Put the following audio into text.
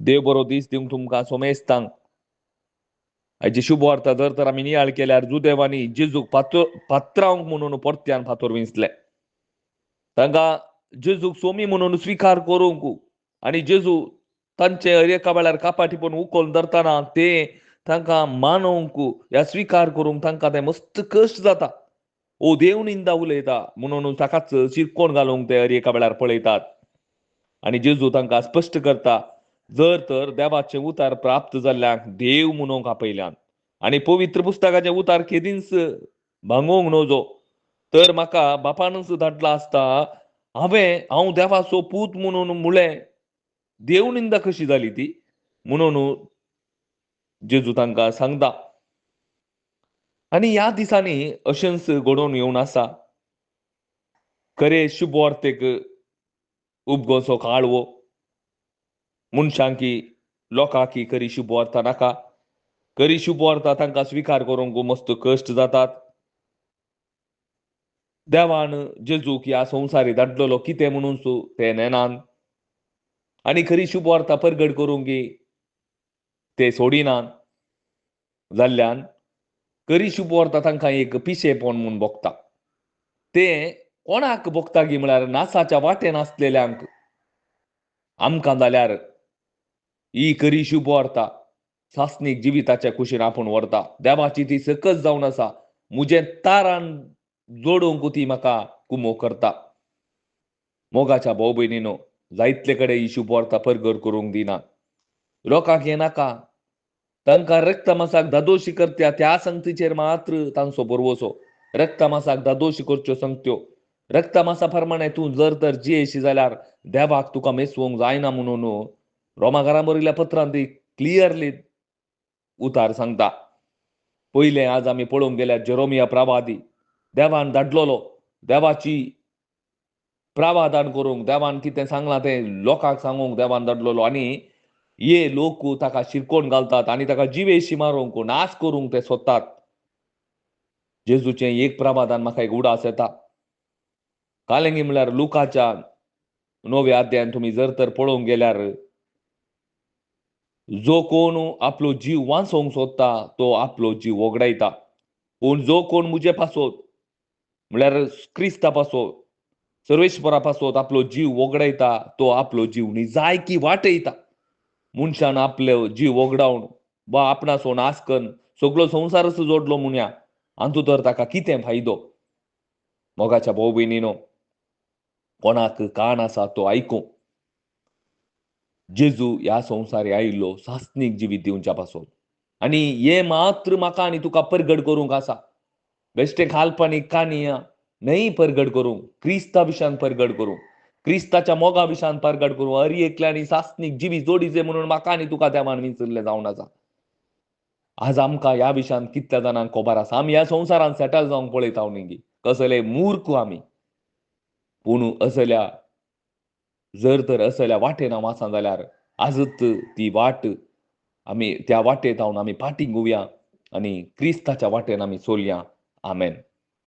देव बरो दीस दिवंक तुमकां सोमेस्तांक. हाची शुभ वार्ता जर तर आमी नियाळ केल्यार जुदेवानी जेजूक पात्रांक म्हणून परत्यान फातर विंचले. तांकां जेजूक सोमी म्हणून स्विकार करूंक आनी जेजू तांचे एका वेळार कापाटिपून उखोवन धरतना ते तांकां मानूंक ह्या स्विकार करूंक तांकां ते मस्त कश्ट जाता. ओ देव निंदा उलयता म्हणून ताकाच शिरकोण घालूंक ते एका वेळार पळयतात. आनी जेजू तांकां स्पश्ट करता, जर तर देवाचे उतार प्राप्त जाल्ल्यांक देव म्हणूंक आपयल्यान आनी पवित्र पुस्तकाचे उतार केदींच भांगोवंक नजो, तर म्हाका बापानच धाडला आसता हांव देवाचो पूत म्हणून मुळें देव निंदा कशी जाली ती म्हणून जेजू तांकां सांगता. आनी ह्या दिसांनी अशेंच घडोवन येवन आसा. खरे शुभ वार्तेक उपगोचो काळवो मनशांकी लोकांकी खरी शुभ वार्ता नाका. खरी शुभ वार्ता तांकां स्विकार करूंक मस्त कश्ट जातात. देवान जेजूक ह्या संवसारी धाडलेलो कितें म्हणून ते नेनान आनी खरी शुभ वार्ता परगट करूंक ते सोडिनात जाल्ल्यान खरी शुभ वार्ता तांकां एक पिशेपण म्हूण भोगता. ते कोणाक भोगता गी म्हळ्यार नासाच्या वाटेन आसलेल्यांक. आमकां जाल्यार ही खरी शुभ वार्ता सासनीक जिविताच्या कुशीन आपूण व्हरता. देवाची ती सकस जावन आसा. म्हजें तारान जोडूंक ती म्हाका कुमो करता. मोगाच्या भाव भयणीनो, जायतले कडेन ही शुभ वार्ता परगट करूंक दिना. लोकांक हें नाका. तांकां रक्तमांसाक धादोशी करत्या त्या संगतीचेर मात्र तांचो भरवोसो. रक्तमांसाक धादोशी करच्यो संगत्यो. रक्तमांसा प्रमाणे तूं जर तर जियेशी जाल्यार देवाक तुका मेसवंक जायना म्हणून रोमाकारांक बरयल्ल्या पत्रांत ती क्लियरली उतार सांगता. पयलें आज आमी पळोवंक गेल्यार जेरोमिया प्रवादी देवान धाडलोलो देवाची प्रावादान करूंक, देवान कितें सांगलां तें लोकांक सांगूंक देवान धाडलोलो आनी हे लोक ताका शिरकोण घालतात आनी ताका जिवेशी मारूंक नाश करूंक ते सोदतात. जेजूचें एक प्रावादान म्हाका एक उडास येता. कालेंगी म्हळ्यार लुकाच्या 9व्या अध्यायान तुमी जर तर पळोवंक गेल्यार जो कोण आपलो जीव वाचोवंक सोदता तो आपलो जीव वगडायता. पूण जो कोण मुजे पासत म्हळ्यार क्रिस्ता पासत सर्वेश्वरा पासत आपलो जीव वगडायता तो आपलो जीव निजायकी वाटयता. मनशान आपलो जीव वगडावन वा आपणाचो नाश करून सगळो संवसारच जोडलो म्हणया हातूंत तर ताका कितें फायदो. मोगाच्या भाव भयणीनो, कोणाक कान आसा तो आयकूं. जेजू ह्या संवसारी आयिल्लो सासनीक जिवीत दिवच्या पासून आनी हे मात्र म्हाका आनी तुका परगट करूंक आसा. बेश्टे काल्पनीक काणया न्हय परगट करूंक, क्रिस्ता विशयान परगट करूंक, क्रिस्ताच्या मोगा विशयान परगट करूंक, हरी एकल्या आनी सासनीक जिवीत जोडिचे म्हणून म्हाका आनी तुका देवान विंचल्ले जावन आसा. आज आमकां ह्या विशयान कितल्या जाणांक खबर आसा. आमी ह्या संवसारान सेटल जावंक पळयता न्ही कसले मूर्ख आमी. पूण जर तर असल्या वाटेन हांव आसा जाल्यार आजच ती वाट आमी त्या वाटेंत हांव आमी फाटीं घेवया आनी क्रिस्ताच्या वाटेन आमी चलया. आमेन.